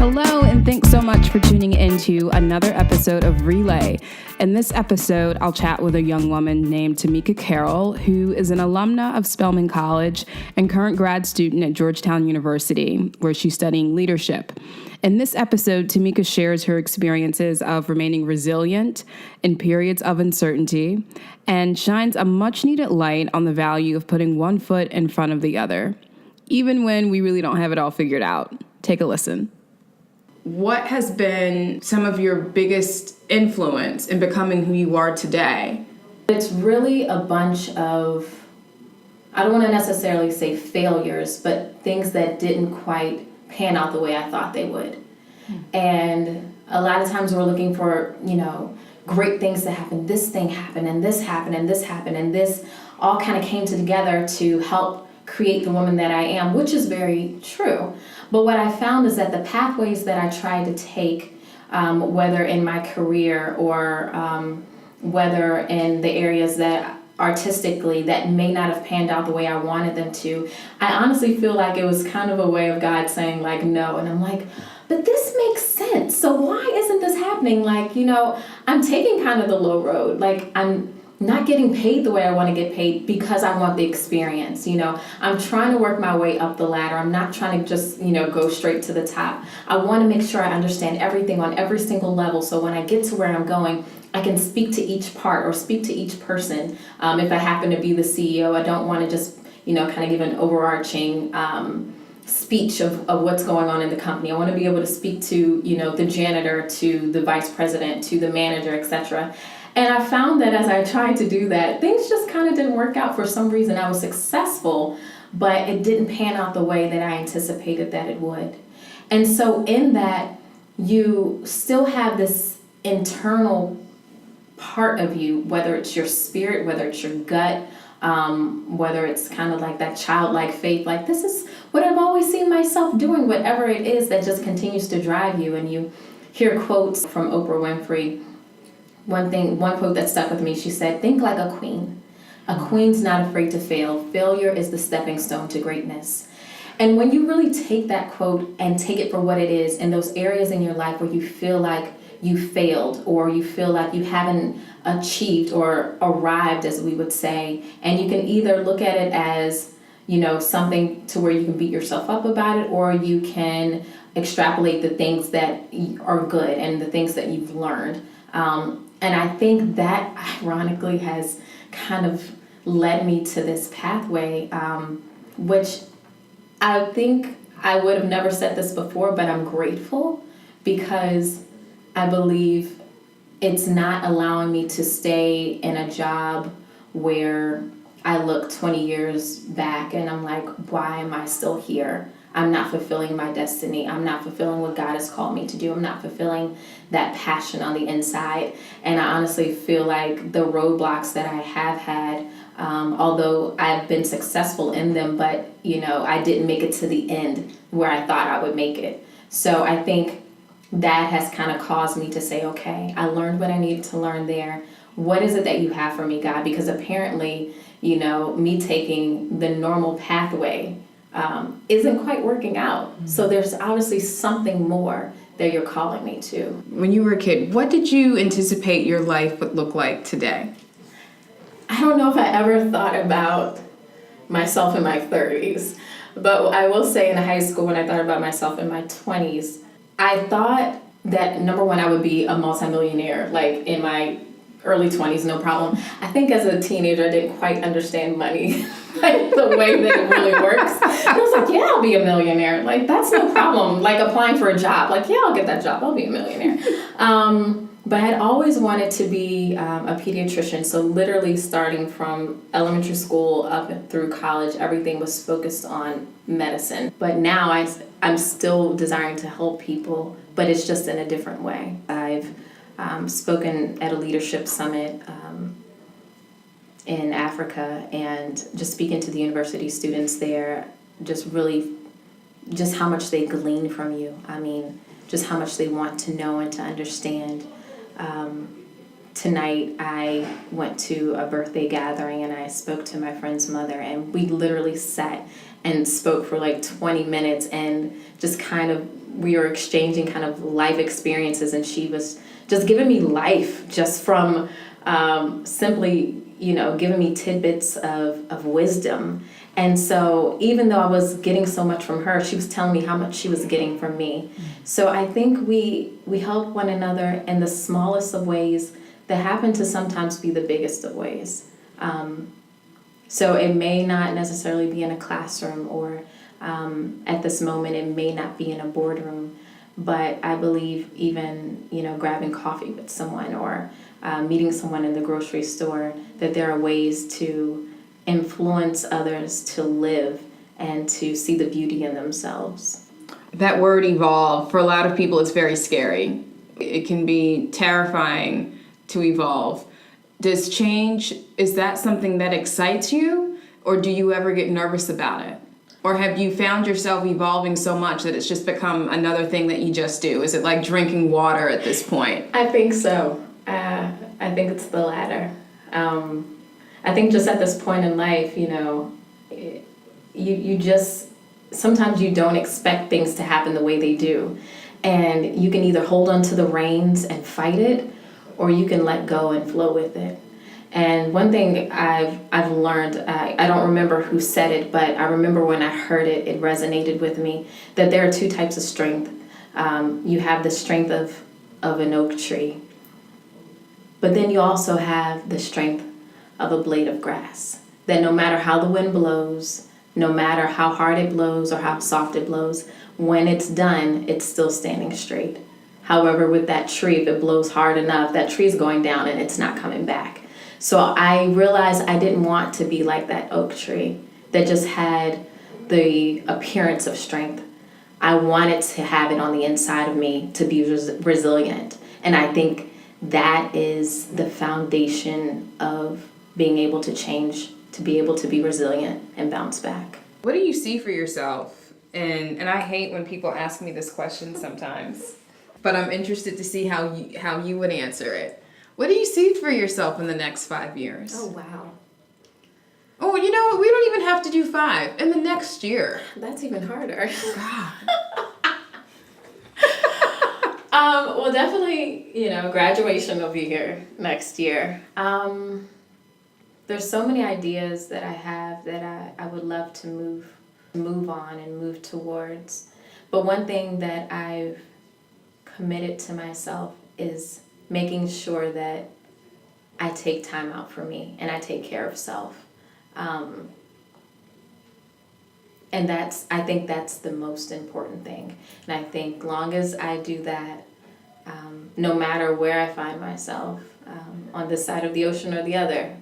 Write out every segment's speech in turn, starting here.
Hello, and thanks so much for tuning into another episode of Relay. In this episode, I'll chat with a young woman named Tomeka Carroll, who is an alumna of Spelman College and current grad student at Georgetown University, where she's studying leadership. In this episode, Tomeka shares her experiences of remaining resilient in periods of uncertainty and shines a much-needed light on the value of putting one foot in front of the other, even when we really don't have it all figured out. Take a listen. What has been some of your biggest influence in becoming who you are today? It's really a bunch of, I don't want to necessarily say failures, but things that didn't quite pan out the way I thought they would. And a lot of times we're looking for, great things to happen. This thing happened, and this happened, and this happened, and this all kind of came together to help create the woman that I am, which is very true. But what I found is that the pathways that I tried to take, whether in my career or whether in the areas that artistically that may not have panned out the way I wanted them to, I honestly feel like it was kind of a way of God saying like no. And I'm like, but this makes sense. So why isn't this happening? Like, I'm taking kind of the low road. Like, I'm not getting paid the way I want to get paid because I want the experience. I'm trying to work my way up the ladder. I'm not trying to just, go straight to the top. I want to make sure I understand everything on every single level. So when I get to where I'm going, I can speak to each part or speak to each person. If I happen to be the CEO, I don't want to just, kind of give an overarching speech of what's going on in the company. I want to be able to speak to, the janitor, to the vice president, to the manager, etc. And I found that as I tried to do that, things just kind of didn't work out for some reason. I was successful, but it didn't pan out the way that I anticipated that it would. And so in that, you still have this internal part of you, whether it's your spirit, whether it's your gut, whether it's kind of like that childlike faith, like this is what I've always seen myself doing, whatever it is that just continues to drive you. And you hear quotes from Oprah Winfrey. One quote that stuck with me, she said, think like a queen. A queen's not afraid to fail. Failure is the stepping stone to greatness. And when you really take that quote and take it for what it is, in those areas in your life where you feel like you failed or you feel like you haven't achieved or arrived, as we would say, and you can either look at it as, something to where you can beat yourself up about it, or you can extrapolate the things that are good and the things that you've learned. And I think that ironically has kind of led me to this pathway, which I think I would have never said this before, but I'm grateful because I believe it's not allowing me to stay in a job where I look 20 years back and I'm like, why am I still here? I'm not fulfilling my destiny. I'm not fulfilling what God has called me to do. I'm not fulfilling that passion on the inside. And I honestly feel like the roadblocks that I have had, although I've been successful in them, but, I didn't make it to the end where I thought I would make it. So I think that has kind of caused me to say, okay, I learned what I needed to learn there. What is it that you have for me, God? Because apparently, me taking the normal pathway isn't quite working out. Mm-hmm. So there's obviously something more that you're calling me to. When you were a kid, what did you anticipate your life would look like today? I don't know if I ever thought about myself in my 30s, but I will say in high school when I thought about myself in my 20s, I thought that, number one, I would be a multimillionaire, like in my early 20s, no problem. I think as a teenager, I didn't quite understand money, like the way that it really works. And I was like, yeah, I'll be a millionaire. Like, that's no problem. Like applying for a job, like, yeah, I'll get that job. I'll be a millionaire. But I had always wanted to be a pediatrician. So literally starting from elementary school up through college, everything was focused on medicine. But now I'm still desiring to help people, but it's just in a different way. I've spoken at a leadership summit in Africa, and just speaking to the university students there, just how much they glean from you. I mean, just how much they want to know and to understand. Tonight I went to a birthday gathering and I spoke to my friend's mother, and we literally sat and spoke for like 20 minutes and just kind of we were exchanging kind of life experiences, and she was just giving me life just from simply, giving me tidbits of wisdom. And so even though I was getting so much from her, she was telling me how much she was getting from me. So I think we help one another in the smallest of ways that happen to sometimes be the biggest of ways. So it may not necessarily be in a classroom, or at this moment it may not be in a boardroom, but I believe even, grabbing coffee with someone, or meeting someone in the grocery store, that there are ways to influence others to live and to see the beauty in themselves. That word evolve, for a lot of people, it's very scary. It can be terrifying to evolve. Does change, is that something that excites you, or do you ever get nervous about it? Or have you found yourself evolving so much that it's just become another thing that you just do? Is it like drinking water at this point? I think so. I think it's the latter. I think just at this point in life, you just, sometimes you don't expect things to happen the way they do. And you can either hold on to the reins and fight it, or you can let go and flow with it. And one thing I've learned, I don't remember who said it, but I remember when I heard it, it resonated with me, that there are two types of strength. You have the strength of an oak tree, but then you also have the strength of a blade of grass. That no matter how the wind blows, no matter how hard it blows or how soft it blows, when it's done, it's still standing straight. However, with that tree, if it blows hard enough, that tree's going down and it's not coming back. So I realized I didn't want to be like that oak tree that just had the appearance of strength. I wanted to have it on the inside of me to be resilient. And I think that is the foundation of being able to change, to be able to be resilient and bounce back. What do you see for yourself? And I hate when people ask me this question sometimes, but I'm interested to see how you would answer it. What do you see for yourself in the next 5 years? Oh, wow. Oh, you know what? We don't even have to do 5. In the next year. That's even harder. God. Well, definitely, graduation will be here next year. There's so many ideas that I have that I would love to move on and move towards. But one thing that I've committed to myself is making sure that I take time out for me and I take care of self. And I think that's the most important thing. And I think long as I do that, no matter where I find myself, on this side of the ocean or the other,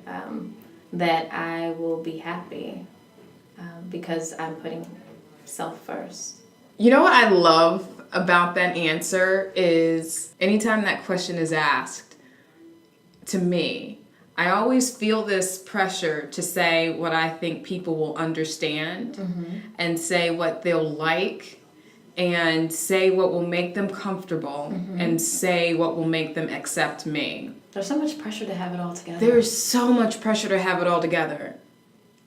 that I will be happy because I'm putting self first. You know what I love about that answer is anytime that question is asked to me, I always feel this pressure to say what I think people will understand, and say what they'll like, and say what will make them comfortable, and say what will make them accept me. There's so much pressure to have it all together. There's so much pressure to have it all together.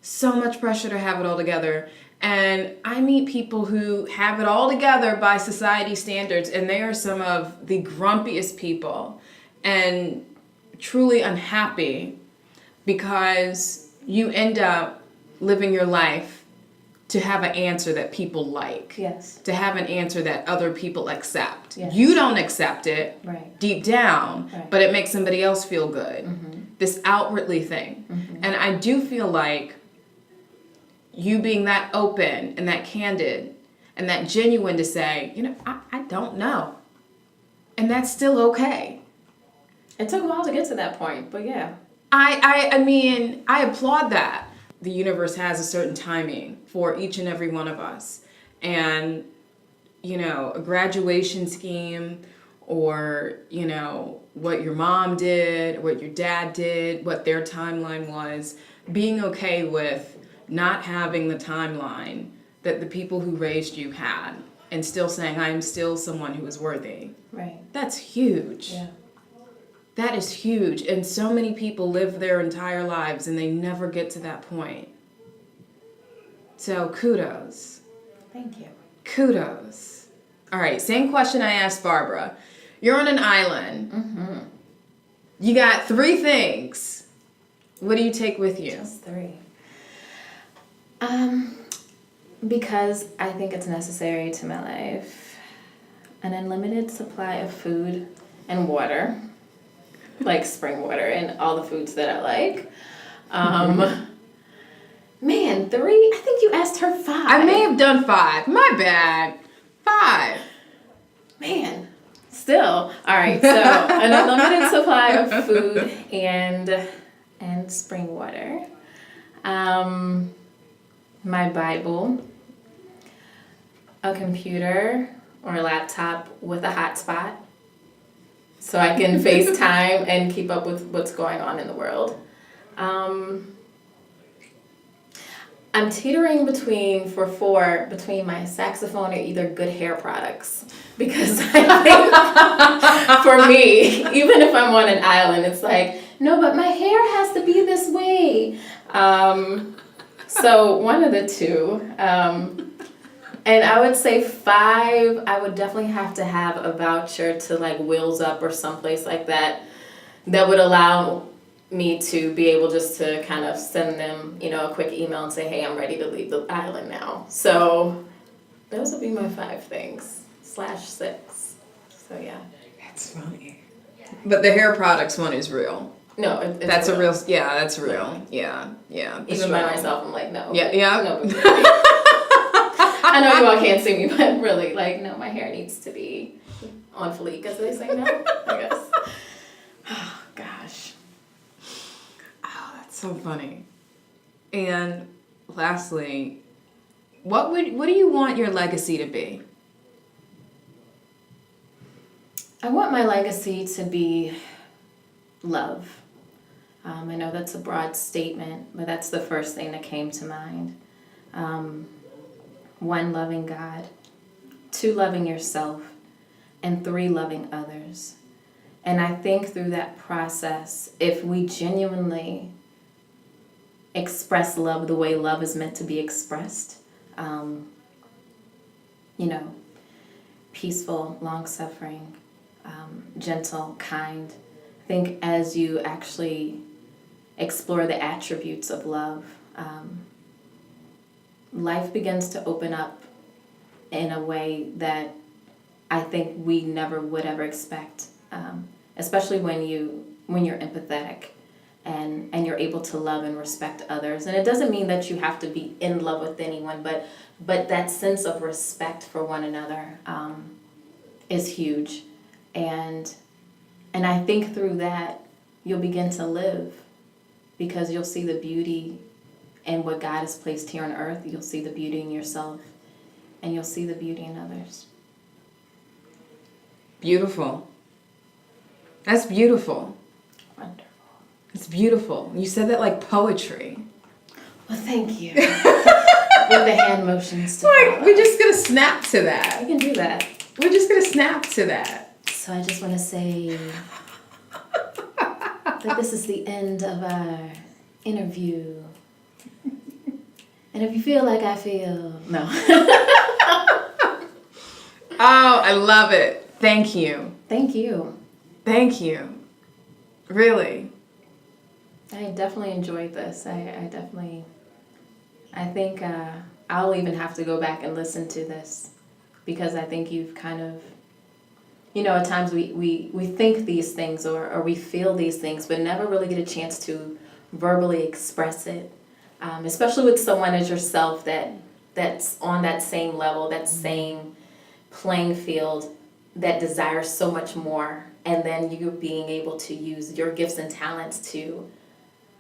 So much pressure to have it all together. And I meet people who have it all together by society standards, and they are some of the grumpiest people and truly unhappy because you end up living your life to have an answer that people like. Yes. To have an answer that other people accept. Yes. You don't accept it deep down, right, but it makes somebody else feel good. This outwardly thing. And I do feel like you being that open and that candid and that genuine to say, I don't know. And that's still okay. It took a while to get to that point, but yeah. I mean, I applaud that. The universe has a certain timing for each and every one of us. And, a graduation scheme or, what your mom did, what your dad did, what their timeline was, being okay with not having the timeline that the people who raised you had and still saying, I am still someone who is worthy. Right. That's huge. Yeah. That is huge. And so many people live their entire lives and they never get to that point. So kudos. Thank you. Kudos. All right, same question I asked Barbara. You're on an island. Mm-hmm. You got 3 things. What do you take with you? Just 3. Because I think it's necessary to my life. An unlimited supply of food and water, like spring water and all the foods that I like. Man, 3? I think you asked her 5. I may have done 5. My bad. 5. Man, still. All right, so an unlimited supply of food and spring water. My Bible, a computer or a laptop with a hotspot so I can FaceTime and keep up with what's going on in the world. I'm teetering between my saxophone or either good hair products. Because I think for me, even if I'm on an island, it's like, no, but my hair has to be this way. So one of the 2. And I would say 5, I would definitely have to have a voucher to like Wheels Up or someplace like that would allow me to be able just to kind of send them, a quick email and say, hey, I'm ready to leave the island now. So those would be my 5 things /6. So yeah. That's funny. But the hair products one is real. No, it's that's real. a real. Yeah, that's real. Yeah. Even by myself, I'm like, no. Yeah. No. I know you all can't see me, but really, like, no, my hair needs to be on fleek, as they say now. I guess. Oh gosh. Oh, that's so funny. And lastly, what do you want your legacy to be? I want my legacy to be love. I know that's a broad statement, but that's the first thing that came to mind. 1, loving God. 2, loving yourself. And 3, loving others. And I think through that process, if we genuinely express love the way love is meant to be expressed, peaceful, long-suffering, gentle, kind. I think as you actually explore the attributes of love, life begins to open up in a way that I think we never would ever expect, especially when you're empathetic and you're able to love and respect others. And it doesn't mean that you have to be in love with anyone, but that sense of respect for one another is huge. And I think through that, you'll begin to live because you'll see the beauty in what God has placed here on earth. You'll see the beauty in yourself, and you'll see the beauty in others. Beautiful. That's beautiful. Wonderful. It's beautiful. You said that like poetry. Well, thank you. With the hand motions to follow. We're just going to snap to that. You can do that. We're just going to snap to that. So I just want to say that this is the end of our interview. And if you feel like I feel... No. Oh, I love it. Thank you. Thank you. Thank you. Really. I definitely enjoyed this. I think I'll even have to go back and listen to this because I think you've kind of, at times we think these things or we feel these things, but never really get a chance to verbally express it, especially with someone as yourself that's on that same level, that same playing field, that desires so much more, and then you being able to use your gifts and talents to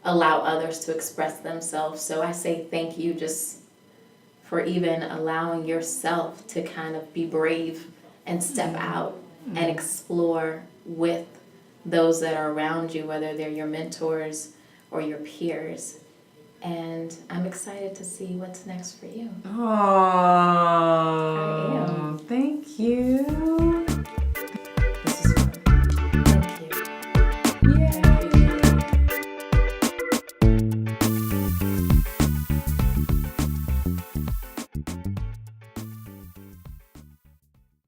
allow others to express themselves. So I say thank you just for even allowing yourself to kind of be brave and step out and explore with those that are around you, whether they're your mentors or your peers. And I'm excited to see what's next for you. Oh, thank you.